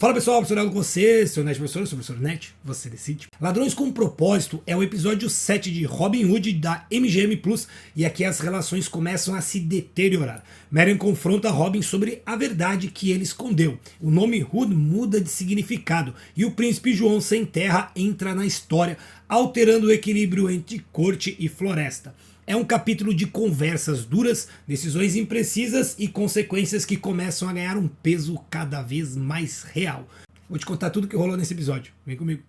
Fala pessoal, professor com você, seu Net professor, sou o professor Net, você decide. Ladrões com Propósito é o episódio 7 de Robin Hood da MGM Plus e aqui as relações começam a se deteriorar. Marion confronta Robin sobre a verdade que ele escondeu. O nome Hood muda de significado e o príncipe João Sem Terra entra na história, alterando o equilíbrio entre corte e floresta. É um capítulo de conversas duras, decisões imprecisas e consequências que começam a ganhar um peso cada vez mais real. Vou te contar tudo que rolou nesse episódio. Vem comigo.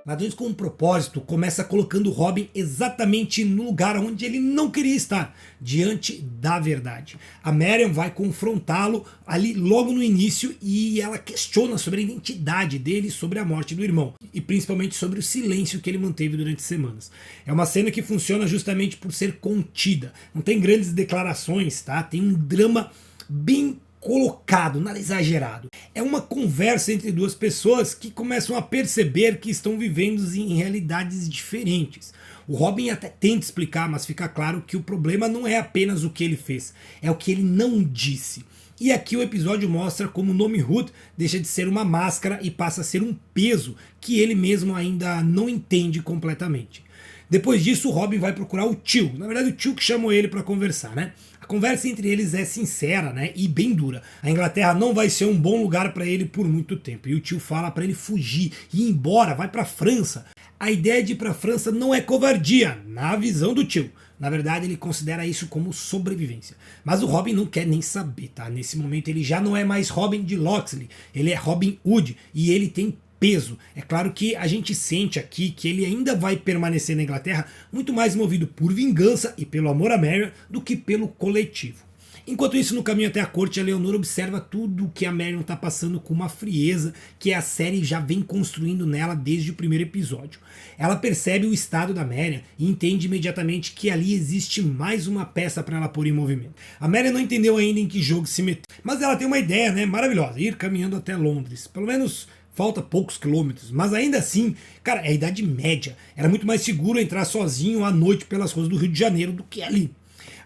Ladrões com Propósito começa colocando Robin exatamente no lugar onde ele não queria estar, diante da verdade. A Marion vai confrontá-lo ali logo no início e ela questiona sobre a identidade dele, sobre a morte do irmão e principalmente sobre o silêncio que ele manteve durante semanas. É uma cena que funciona justamente por ser contida, não tem grandes declarações, tá? Tem um drama bem colocado, nada exagerado. É uma conversa entre duas pessoas que começam a perceber que estão vivendo em realidades diferentes. O Robin até tenta explicar, mas fica claro que o problema não é apenas o que ele fez, é o que ele não disse. E aqui o episódio mostra como o nome Hood deixa de ser uma máscara e passa a ser um peso que ele mesmo ainda não entende completamente. Depois disso, o Robin vai procurar o tio. Na verdade, o tio que chamou ele para conversar, né? A conversa entre eles é sincera, né, e bem dura. A Inglaterra não vai ser um bom lugar para ele por muito tempo. E o tio fala para ele fugir, ir embora, vai para a França. A ideia de ir para a França não é covardia, na visão do tio. Na verdade, ele considera isso como sobrevivência. Mas o Robin não quer nem saber, tá? Nesse momento ele já não é mais Robin de Locksley, ele é Robin Hood e ele tem peso. É claro que a gente sente aqui que ele ainda vai permanecer na Inglaterra muito mais movido por vingança e pelo amor a Marion do que pelo coletivo. Enquanto isso, no caminho até a corte, a Leonor observa tudo o que a Marion está passando com uma frieza que a série já vem construindo nela desde o primeiro episódio. Ela percebe o estado da Marion e entende imediatamente que ali existe mais uma peça para ela pôr em movimento. A Marion não entendeu ainda em que jogo se meteu, mas ela tem uma ideia, né, maravilhosa, ir caminhando até Londres. Pelo menos falta poucos quilômetros, mas ainda assim, cara, é a Idade Média. Era muito mais seguro entrar sozinho à noite pelas ruas do Rio de Janeiro do que ali.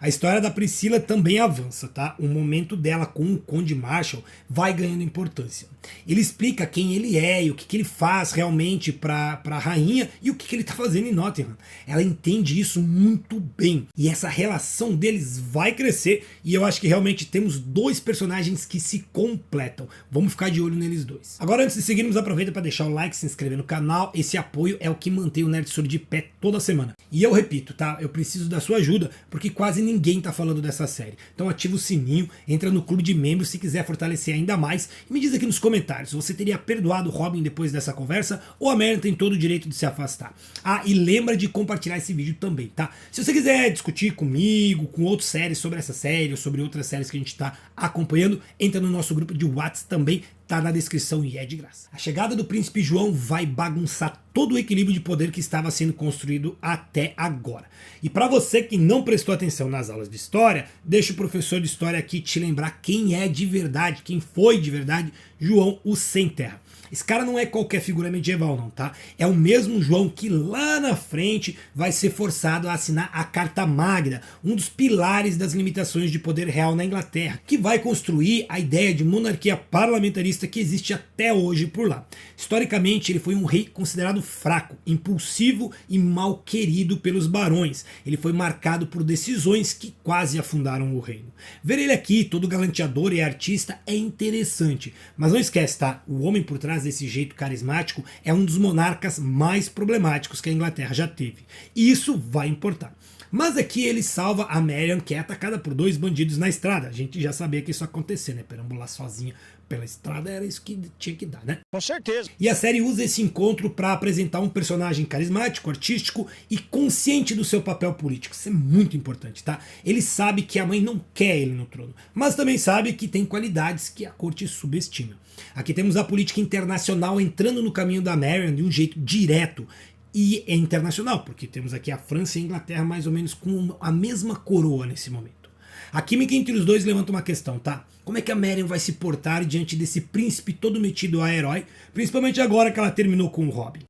A história da Priscila também avança, tá? O momento dela com o Conde Marshall vai ganhando importância. Ele explica quem ele é e o que ele faz realmente para a rainha e o que ele está fazendo em Nottingham. Ela entende isso muito bem e essa relação deles vai crescer e eu acho que realmente temos dois personagens que se completam. Vamos ficar de olho neles dois. Agora, antes de seguirmos, aproveita para deixar o like, se inscrever no canal. Esse apoio é o que mantém o Nerd Story de pé toda semana. E eu repito, tá? Eu preciso da sua ajuda porque quase ninguém tá falando dessa série. Então ativa o sininho, entra no clube de membros se quiser fortalecer ainda mais e me diz aqui nos comentários se você teria perdoado o Robin depois dessa conversa ou a Marion tem todo o direito de se afastar. Ah, e lembra de compartilhar esse vídeo também, tá? Se você quiser discutir comigo, com outras séries sobre essa série ou sobre outras séries que a gente tá acompanhando, entra no nosso grupo de WhatsApp também, tá na descrição e é de graça. A chegada do príncipe João vai bagunçar todo o equilíbrio de poder que estava sendo construído até agora. E para você que não prestou atenção nas aulas de história, deixa o professor de história aqui te lembrar quem é de verdade, quem foi de verdade João o Sem Terra. Esse cara não é qualquer figura medieval não, tá? É o mesmo João que lá na frente vai ser forçado a assinar a Carta Magna, um dos pilares das limitações de poder real na Inglaterra, que vai construir a ideia de monarquia parlamentarista que existe até hoje por lá. Historicamente, ele foi um rei considerado fraco, impulsivo e mal querido pelos barões. Ele foi marcado por decisões que quase afundaram o reino. Ver ele aqui, todo galanteador e artista, é interessante, mas não esquece, tá? O homem por trás desse jeito carismático é um dos monarcas mais problemáticos que a Inglaterra já teve. E isso vai importar. Mas aqui ele salva a Marion, que é atacada por dois bandidos na estrada. A gente já sabia que isso ia acontecer, né? Perambular sozinha pela estrada era isso que tinha que dar, né? Com certeza. E a série usa esse encontro para apresentar um personagem carismático, artístico e consciente do seu papel político. Isso é muito importante, tá? Ele sabe que a mãe não quer ele no trono, mas também sabe que tem qualidades que a corte subestima. Aqui temos a política internacional entrando no caminho da Marion de um jeito direto. E é internacional, porque temos aqui a França e a Inglaterra mais ou menos com a mesma coroa nesse momento. A química entre os dois levanta uma questão, tá? Como é que a Marion vai se portar diante desse príncipe todo metido a herói, principalmente agora que ela terminou com o Robin?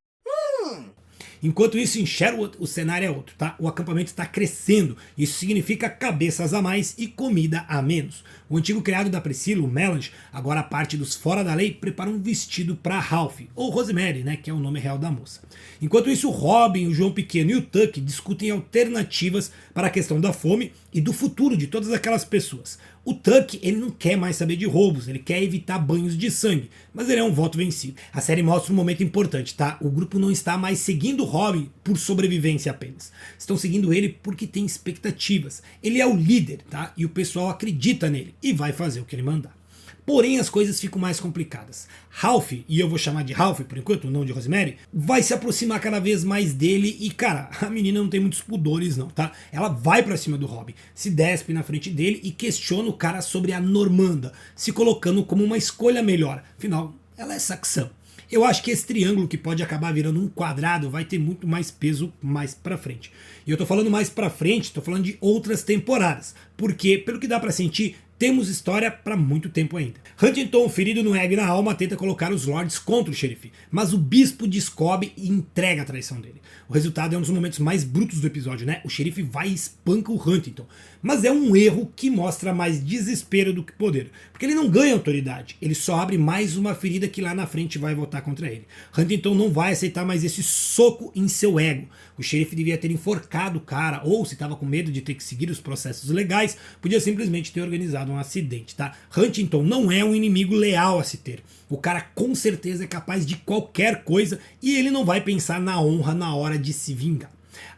Enquanto isso, em Sherwood, o cenário é outro, tá? O acampamento está crescendo, isso significa cabeças a mais e comida a menos. O antigo criado da Priscila, o Melange, agora parte dos fora da lei, prepara um vestido para Ralph, ou Rosemary, né, que é o nome real da moça. Enquanto isso, o Robin, o João Pequeno e o Tuck discutem alternativas para a questão da fome e do futuro de todas aquelas pessoas. O Tuck, ele não quer mais saber de roubos, ele quer evitar banhos de sangue, mas ele é um voto vencido. A série mostra um momento importante, tá? O grupo não está mais seguindo o Robin por sobrevivência apenas. Estão seguindo ele porque tem expectativas. Ele é o líder, tá? E o pessoal acredita nele e vai fazer o que ele mandar. Porém, as coisas ficam mais complicadas. Ralph, e eu vou chamar de Ralph por enquanto, não de Rosemary, vai se aproximar cada vez mais dele e, cara, a menina não tem muitos pudores não, tá? Ela vai pra cima do Robin, se despe na frente dele e questiona o cara sobre a Normanda, se colocando como uma escolha melhor. Afinal, ela é saxão. Eu acho que esse triângulo que pode acabar virando um quadrado vai ter muito mais peso mais pra frente. E eu tô falando mais pra frente, tô falando de outras temporadas, porque, pelo que dá pra sentir, temos história para muito tempo ainda. Huntington, ferido no ego e na alma, tenta colocar os Lords contra o xerife, mas o bispo descobre e entrega a traição dele. O resultado é um dos momentos mais brutos do episódio, né? O xerife vai e espanca o Huntington, mas é um erro que mostra mais desespero do que poder, porque ele não ganha autoridade, ele só abre mais uma ferida que lá na frente vai voltar contra ele. Huntington não vai aceitar mais esse soco em seu ego. O xerife devia ter enforcado o cara, ou se estava com medo de ter que seguir os processos legais, podia simplesmente ter organizado um acidente, tá? Huntington não é um inimigo leal a se ter. O cara com certeza é capaz de qualquer coisa e ele não vai pensar na honra na hora de se vingar.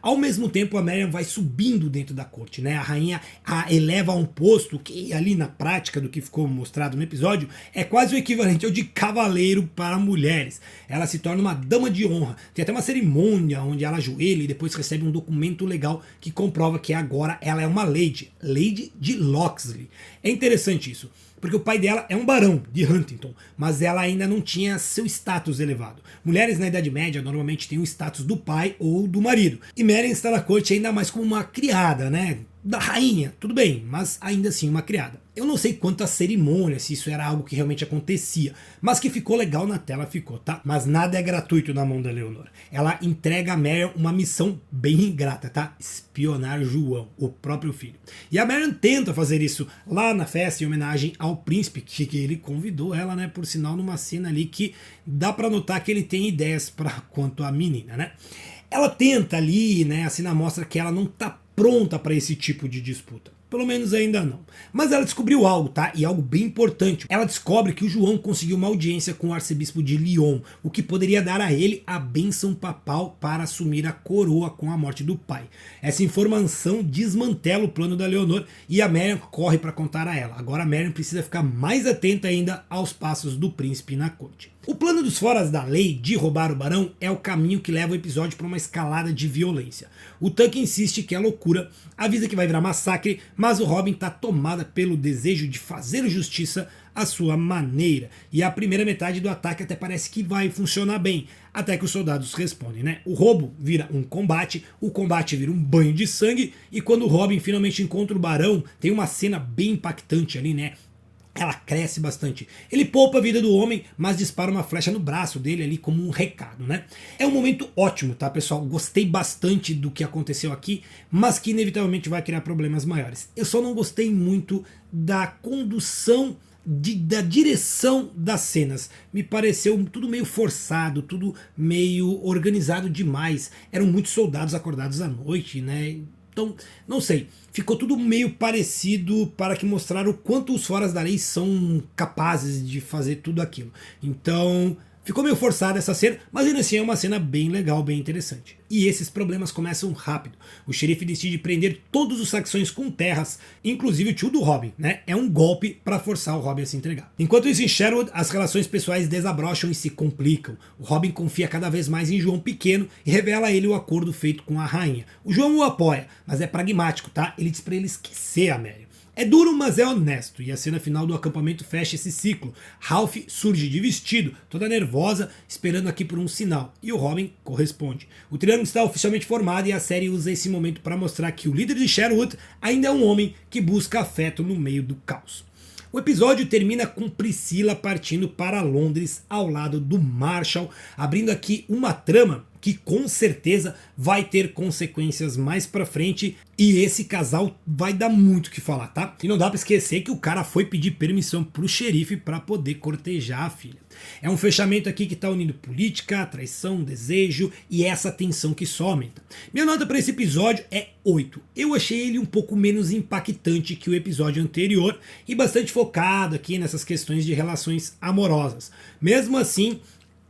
Ao mesmo tempo, a Marion vai subindo dentro da corte, né? A rainha a eleva a um posto que ali na prática do que ficou mostrado no episódio é quase o equivalente ao de cavaleiro para mulheres. Ela se torna uma dama de honra. Tem até uma cerimônia onde ela ajoelha e depois recebe um documento legal que comprova que agora ela é uma lady, Lady de Locksley. É interessante isso, porque o pai dela é um barão de Huntington, mas ela ainda não tinha seu status elevado. Mulheres na Idade Média normalmente têm o status do pai ou do marido. E Marion está na corte ainda mais como uma criada, né? Da rainha, tudo bem, mas ainda assim uma criada. Eu não sei quanto à cerimônia, se isso era algo que realmente acontecia, mas que ficou legal na tela ficou, tá? Mas nada é gratuito na mão da Leonor. Ela entrega a Marion uma missão bem ingrata, tá? Espionar João, o próprio filho. E a Marion tenta fazer isso lá na festa em homenagem ao príncipe, que ele convidou ela, né? Por sinal, numa cena ali que dá pra notar que ele tem ideias para quanto à menina, né? Ela tenta ali, né? A cena mostra que ela não tá pronta para esse tipo de disputa. Pelo menos ainda não. Mas ela descobriu algo, tá? E algo bem importante. Ela descobre que o João conseguiu uma audiência com o arcebispo de Lyon, o que poderia dar a ele a bênção papal para assumir a coroa com a morte do pai. Essa informação desmantela o plano da Leonor e a Marion corre para contar a ela. Agora a Marion precisa ficar mais atenta ainda aos passos do príncipe na corte. O plano dos foras da lei de roubar o barão é o caminho que leva o episódio para uma escalada de violência. O Tuck insiste que é loucura, avisa que vai virar massacre, mas o Robin está tomada pelo desejo de fazer justiça à sua maneira. E a primeira metade do ataque até parece que vai funcionar bem, até que os soldados respondem, né? O roubo vira um combate, o combate vira um banho de sangue, e quando o Robin finalmente encontra o barão, tem uma cena bem impactante ali, né? Ela cresce bastante. Ele poupa a vida do homem, mas dispara uma flecha no braço dele ali como um recado, né? É um momento ótimo, tá, pessoal? Gostei bastante do que aconteceu aqui, mas que inevitavelmente vai criar problemas maiores. Eu só não gostei muito da condução da direção das cenas. Me pareceu tudo meio forçado, tudo meio organizado demais. Eram muitos soldados acordados à noite, né? Então, não sei, ficou tudo meio parecido para que mostrar o quanto os foras da lei são capazes de fazer tudo aquilo. Então, ficou meio forçada essa cena, mas ainda assim é uma cena bem legal, bem interessante. E esses problemas começam rápido. O xerife decide prender todos os saxões com terras, inclusive o tio do Robin, né? É um golpe para forçar o Robin a se entregar. Enquanto isso, em Sherwood, as relações pessoais desabrocham e se complicam. O Robin confia cada vez mais em João Pequeno e revela a ele o acordo feito com a rainha. O João o apoia, mas é pragmático, tá? Ele diz para ele esquecer a Mary. É duro, mas é honesto, e a cena final do acampamento fecha esse ciclo. Ralph surge de vestido, toda nervosa, esperando aqui por um sinal, e o Robin corresponde. O triângulo está oficialmente formado e a série usa esse momento para mostrar que o líder de Sherwood ainda é um homem que busca afeto no meio do caos. O episódio termina com Priscila partindo para Londres ao lado do Marshall, abrindo aqui uma trama que com certeza vai ter consequências mais pra frente, e esse casal vai dar muito o que falar, tá? E não dá pra esquecer que o cara foi pedir permissão pro xerife pra poder cortejar a filha. É um fechamento aqui que tá unindo política, traição, desejo e essa tensão que só aumenta. Minha nota para esse episódio é 8. Eu achei ele um pouco menos impactante que o episódio anterior e bastante focado aqui nessas questões de relações amorosas. Mesmo assim,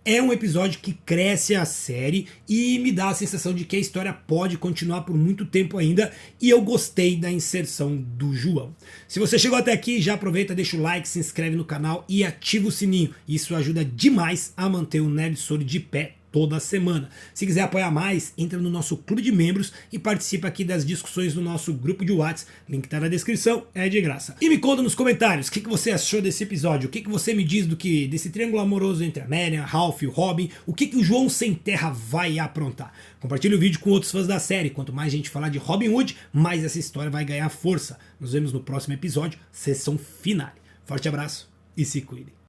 é um episódio que cresce a série e me dá a sensação de que a história pode continuar por muito tempo ainda, e eu gostei da inserção do João. Se você chegou até aqui, já aproveita, deixa o like, se inscreve no canal e ativa o sininho. Isso ajuda demais a manter o Nerd Story de pé toda semana. Se quiser apoiar mais, entra no nosso clube de membros e participa aqui das discussões do nosso grupo de WhatsApp. Link tá na descrição, é de graça. E me conta nos comentários o que você achou desse episódio, o que você me diz desse triângulo amoroso entre a Marian, Ralph e o Robin, o que o João Sem Terra vai aprontar. Compartilhe o vídeo com outros fãs da série. Quanto mais gente falar de Robin Hood, mais essa história vai ganhar força. Nos vemos no próximo episódio, sessão finale. Forte abraço e se cuidem.